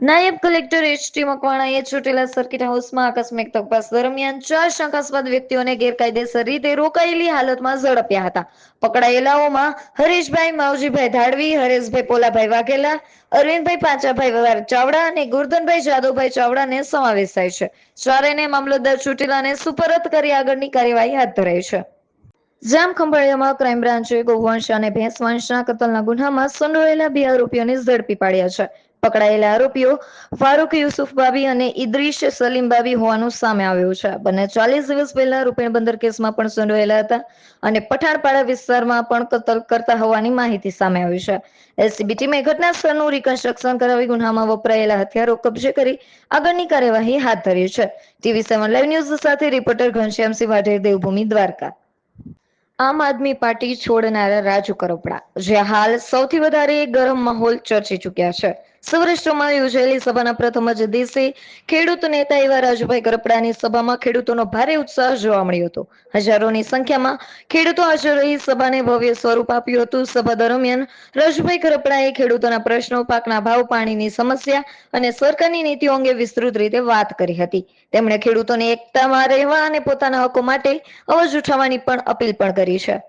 નાયબ collector એચ.ટી. મકવાણાએ Chotila circuit હાઉસમાં આકસ્મિક તપાસ દરમિયાન 4 શંકાસ્પદ વ્યક્તિઓને ગેરકાયદેસર રીતે રોકાયેલી હાલતમાં ઝડપ્યા હતા. પકડાયેલાઓમાં હરીશભાઈ માવજીભાઈ ધાડવી, હરેશભાઈ પોલાભાઈ વાઘેલા, અરવિંદભાઈ પાંચાભાઈ ચાવડા અને ગુરધનભાઈ જાદવભાઈ ચાવડાને સમાવેશ થાય છે. ચારેયને મામલતદાર ચોટીલાને સુપરત કરી આગળની કાર્યવાહી હાથ ધરાઈ છે. જામ ખંભાળિયામાં ક્રાઇમ બ્રાન્ચે ગૌવંશ અને ભેંસવંશના કતલના ગુન્હામાં સંડોવાયેલા 2 આરોપીઓને ઝડપી પાડ્યા છે. પકડાયેલા આરોપીઓ ફારૂક યુસુફ બાબી અને ઇદ્રીશ સલીમ બાબી હોવાનું સામે આવ્યું છે. બંને 40 દિવસ પહેલા રૂપેણ બંદર કેસમાં પણ સંડોવાયેલા હતા અને પઠાણપાડા વિસ્તારમાં પણ કતલ કરતા હોવાની માહિતી સામે આવી છે. એલસીબી ટીમે ઘટના સ્થળનું રિકન્સ્ટ્રક્શન કરાવી ગુન્હામાં વપરાયેલા હથિયારો કબજે કરી આગળની કાર્યવાહી હાથ ધરી છે. TV7 લાઈવ ન્યૂઝ સાથે રિપોર્ટર ઘનશ્યામસિંહ વાઢેર, દેવભૂમિ, દ્વારકા. આમ આદમી પાર્ટી છોડનારા રાજુ કરપડા, જ્યાં હાલ સૌથી વધારે ગરમ માહોલ ચર્ચી ચૂક્યા છે. સૌરાષ્ટ્રમાં યોજાયેલી સભાના પ્રથમ જ દિવસે ખેડૂત નેતા એવા રાજુભાઈ કરપડાની સભામાં ખેડૂતોનો ભારે ઉત્સાહ જોવા મળ્યો હતો. હજારોની સંખ્યામાં ખેડૂતો હાજર રહી સભાને ભવ્ય સ્વરૂપ આપ્યું હતું. સભા દરમિયાન રાજુભાઈ કરપડાએ ખેડૂતોના પ્રશ્નો, પાકના ભાવ, પાણીની સમસ્યા અને સરકારની નીતિઓ અંગે વિસ્તૃત રીતે વાત કરી હતી. તેમણે ખેડૂતોને એકતામાં રહેવા અને પોતાના હકો માટે અવાજ ઉઠાવવાની પણ અપીલ પણ કરી છે.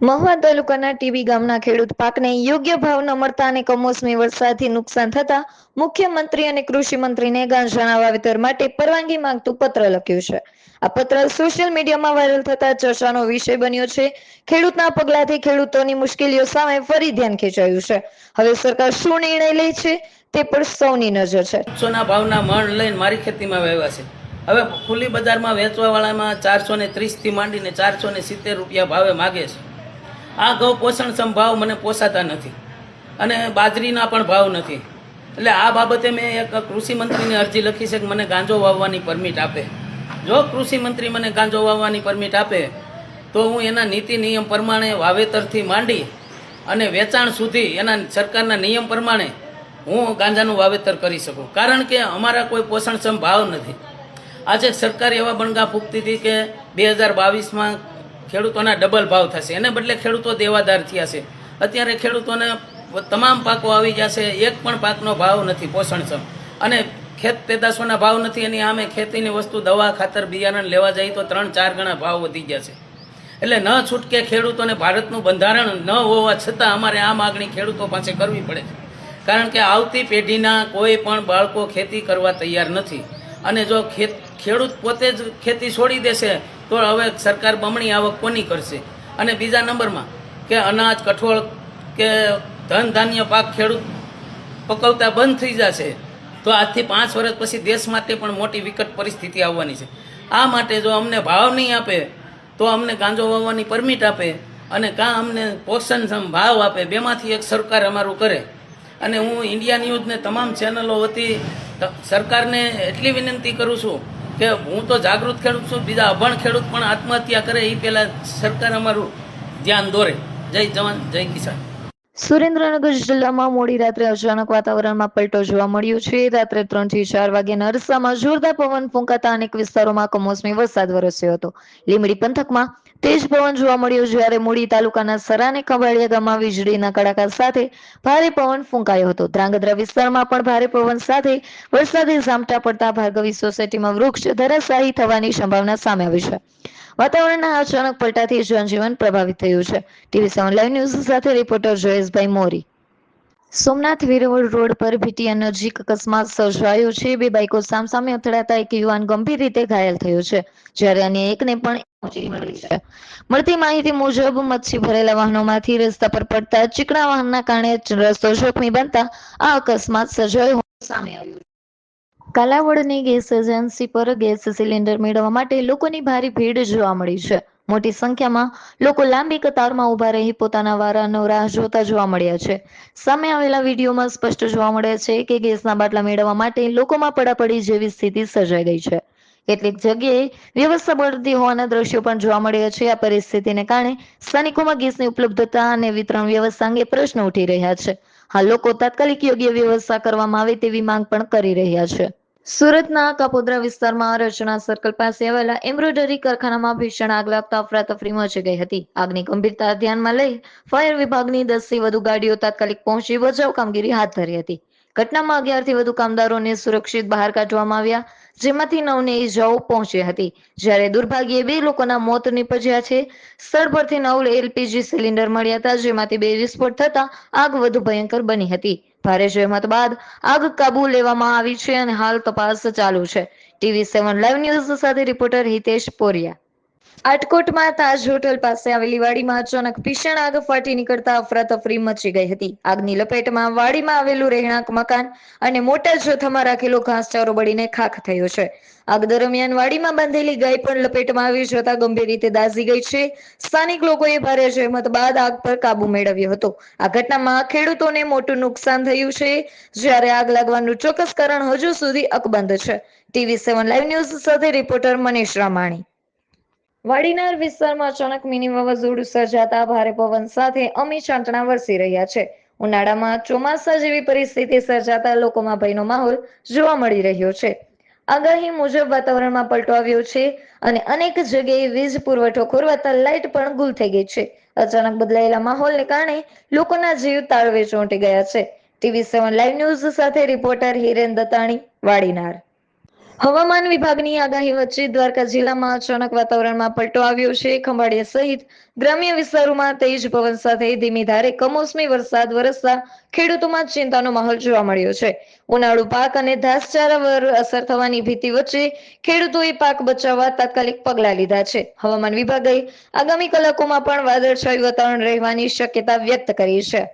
મહુવા તાલુકાના ટીબી ગામના ખેડૂત પાકને યોગ્ય ભાવ ન મળતા અને કમોસમી વરસાદથી નુકસાન થતા મુખ્યમંત્રી અને કૃષિ મંત્રીને ગાંજાના વાવેતર માટે પરવાનગી માંગતું પત્ર લખ્યું છે. આ પત્ર સોશિયલ મીડિયામાં વાયરલ થતા ચર્ચાનો વિષય બન્યો છે. ખેડૂતના પગલાથી ખેડૂતોની મુશ્કેલીઓ સામે ફરી ધ્યાન ખેંચાયું છે. હવે સરકાર શું નિર્ણય લે છે તે પર સૌની નજર છે. સોના ભાવના મણ લઈને મારી ખેતીમાં વાવ્યા છે. હવે ખુલ્લી બજારમાં વેચવાવાળામાં 430 થી માંડીને 470 રૂપિયા ભાવે માગે છે. આ ઘઉં પોષણક્ષમ ભાવ મને પોસાતા નથી અને બાજરીના પણ ભાવ નથી. એટલે આ બાબતે મેં એક કૃષિ મંત્રીને અરજી લખી છે કે મને ગાંજો વાવવાની પરમિટ આપે. જો કૃષિ મંત્રી મને ગાંજો વાવવાની પરમિટ આપે તો હું એના નીતિ નિયમ પ્રમાણે વાવેતરથી માંડી અને વેચાણ સુધી એના સરકારના નિયમ પ્રમાણે હું ગાંજાનું વાવેતર કરી શકું. કારણ કે અમારા કોઈ પોષણક્ષમ ભાવ નથી. આજે સરકાર એવા બણગા ફૂંકતી હતી કે 2022માં ખેડૂતોના ડબલ ભાવ થશે, એને બદલે ખેડૂતો દેવાદાર થયા છે. અત્યારે ખેડૂતોને તમામ પાકો આવી જશે, એક પણ પાકનો ભાવ નથી પોષણક્ષમ અને ખેત પેદાશોના ભાવ નથી. એની સામે ખેતીની વસ્તુ, દવા, ખાતર, બિયારણ લેવા જાય તો 3-4 ગણા ભાવ વધી ગયા છે. એટલે ન છૂટકે ખેડૂતોને ભારતનું બંધારણ ન હોવા છતાં અમારે આ માગણી ખેડૂતો પાસે કરવી પડે છે. કારણ કે આવતી પેઢીના કોઈ પણ બાળકો ખેતી કરવા તૈયાર નથી અને જો ખેડૂત પોતે જ ખેતી છોડી દેશે તો હવે સરકાર બમણી આવક કોની કરશે? અને બીજા નંબરમાં કે અનાજ, કઠોળ કે ધન ધાન્ય પાક ખેડૂત પકવતા બંધ થઈ જશે તો આજથી 5 વર્ષ પછી દેશ માટે પણ મોટી વિકટ પરિસ્થિતિ આવવાની છે. આ માટે જો અમને ભાવ નહીં આપે તો અમને ગાંજો વાવવાની પરમિટ આપે અને કાં અમને પોષણક્ષમ ભાવ આપે, બેમાંથી એક સરકાર અમારું કરે. અને હું ઇન્ડિયા ન્યૂઝને તમામ ચેનલો વતી સરકારને એટલી વિનંતી કરું છું કે હું તો જાગૃત ખેડૂત છું, બીજા અભણ ખેડૂત પણ આત્મહત્યા કરે એ પહેલાં સરકાર અમારું ધ્યાન દોરે. જય જવાન, જય કિસાન. સુરેન્દ્રનગર જિલ્લામાં મોડી રાત્રે અચાનક વાતાવરણમાં પલટો જોવા મળ્યો છે. રાત્રે 3 થી 4 વાગ્યાના અરસામાં જોરદાર પવન ફૂંકાતા અનેક વિસ્તારોમાં કમોસમી વરસાદ વરસ્યો હતો. લીંબડી પંથકમાં તેજ પવન જોવા મળ્યો, જ્યારે મૂળી તાલુકાના સરા અને ખંભાળિયા ગામમાં વીજળીના કડાકા સાથે ભારે પવન ફૂંકાયો હતો. ધ્રાંગધ્રા વિસ્તારમાં પણ ભારે પવન સાથે વરસાદી ઝાપટા પડતા ભાર્ગવી સોસાયટીમાં વૃક્ષ ધરાશાયી થવાની સંભાવના સામે આવી છે. વાતાવરણના અચાનક પલટાથી જનજીવન પ્રભાવિત થયું છે. TV7 લાઈવ ન્યૂઝ સાથે રિપોર્ટર જયેશભાઈ મોરી. સોમનાથ વેરોળ રોડ પર ભીટિયા નજીક અકસ્માત સર્જાયો છે. 2 બાઇકો સામસામે અથડાતા એક યુવાન ગંભીર રીતે ઘાયલ થયો છે, જ્યારે અન્ય એકને પણ ઈજા મળી છે. મળતી માહિતી મુજબ મચ્છી ભરેલા વાહનોમાંથી રસ્તા પર પડતા ચીકણા વાહનના કારણે રસ્તો જોખમી બનતા આ અકસ્માત સર્જાયો હોવાનું સામે આવ્યું. કાલાવડની ગેસ એજન્સી પર ગેસ સિલિન્ડર મેળવવા માટે લોકોની ભારે ભીડ જોવા મળી છે. મોટી સંખ્યામાં લોકો લાંબી કતારમાં ઊભા રહી પોતાના વારાનો રાહ જોતા જોવા મળ્યા છે. સામે આવેલા વિડીયોમાં સ્પષ્ટ જોવા મળે છે કે ગેસના બાટલા મેળવવા માટે લોકોમાં પડાપડી જેવી સ્થિતિ સર્જાઈ ગઈ છે. કેટલીક જગ્યાએ વ્યવસ્થા બગડતી હોવાના દ્રશ્યો પણ જોવા મળ્યા છે. આ પરિસ્થિતિને કારણે સ્થાનિકોમાં ગેસની ઉપલબ્ધતા અને વિતરણ વ્યવસ્થા અંગે પ્રશ્ન ઉઠી રહ્યા છે. હાલ લોકો તાત્કાલિક યોગ્ય વ્યવસ્થા કરવામાં આવે તેવી માંગ પણ કરી રહ્યા છે. સુરતના કાપોદ્રા વિસ્તારમાં રચના સર્કલ પાસે આવેલા એમ્બ્રોઇડરી કારખાનામાં ભીષણ આગ લાગતા અફરાતફરી મચી ગઈ હતી. આગની ગંભીરતા ધ્યાનમાં લઈ ફાયર વિભાગની 10 થી વધુ ગાડીઓ તાત્કાલિક પહોંચી બચાવ કામગીરી હાથ ધરી હતી. ઘટનામાં 11 થી વધુ કામદારોને સુરક્ષિત બહાર કાઢવામાં આવ્યા, જેમાંથી 9ને ઈજાઓ પહોંચી હતી, જ્યારે દુર્ભાગ્યે 2 લોકોના મોત નીપજ્યા છે. સ્થળ પરથી 9 એલપીજી સિલિન્ડર મળ્યા હતા, જેમાંથી 2 વિસ્ફોટ થતા આગ વધુ ભયંકર બની હતી. ભારે જહેમત બાદ આગ કાબુ લેવામાં આવી છે અને હાલ તપાસ ચાલુ છે. TV7 લાઈવ ન્યૂઝ સાથે રિપોર્ટર હિતેશ પોરિયા. આટકોટમાં તાજ હોટલ પાસે આવેલી વાડીમાં અચાનક ભીષણ આગ ફાટી નીકળતા અફરાતફરી મચી ગઈ હતી. આગની લપેટમાં વાડીમાં આવેલું રહેણાંક મકાન અને મોટા જથ્થામાં રાખેલો ઘાસચારો બળીને ખાખ થયો છે. આગ દરમિયાન વાડીમાં બાંધેલી ગાય પણ લપેટમાં આવી જતા ગંભીર રીતે દાઝી ગઈ છે. સ્થાનિક લોકોએ ભારે જહેમત બાદ આગ પર કાબુ મેળવ્યો હતો. આ ઘટનામાં ખેડૂતોને મોટું નુકસાન થયું છે, જ્યારે આગ લાગવાનું ચોક્કસ કારણ હજુ સુધી અકબંધ છે. TV7 લાઈવ ન્યૂઝ સાથે રિપોર્ટર મનીષ રામાણી. વાડીનાર વિસ્તારમાં અચાનક મિની વાવાઝોડું સર્જાતા ભારે પવન સાથે અમી છાંટણા વરસી રહ્યા છે. ઉનાળામાં ચોમાસા જેવી પરિસ્થિતિ સર્જાતા લોકોમાં ભયનો માહોલ જોવા મળી રહ્યો છે. આગાહી મુજબ વાતાવરણમાં પલટો આવ્યો છે અને અનેક જગ્યાએ વીજ પુરવઠો ખોરવાતા લાઇટ પણ ગુલ થઈ ગઈ છે. અચાનક બદલાયેલા માહોલને કારણે લોકોના જીવ તાળવે ચોંટી ગયા છે. TV7 લાઈવ ન્યૂઝ સાથે રિપોર્ટર હિરેન દત્તાણી, વાડીનાર. હવામાન વિભાગની આગાહી વચ્ચે દ્વારકા જિલ્લામાં અચાનક વાતાવરણમાં પલટો આવ્યો છે. ખંભાળિયા સહિત ગ્રામ્ય વિસ્તારોમાં તેજ પવન સાથે ધીમી ધારે કમોસમી વરસાદ વરસતા ખેડૂતોમાં ચિંતાનો માહોલ જોવા મળ્યો છે. ઉનાળુ પાક અને ઘાસચારા પર અસર થવાની ભીતિ વચ્ચે ખેડૂતોએ પાક બચાવવા તાત્કાલિક પગલાં લીધા છે. હવામાન વિભાગે આગામી કલાકોમાં પણ વાદળછાયું વાતાવરણ રહેવાની શક્યતા વ્યક્ત કરી છે.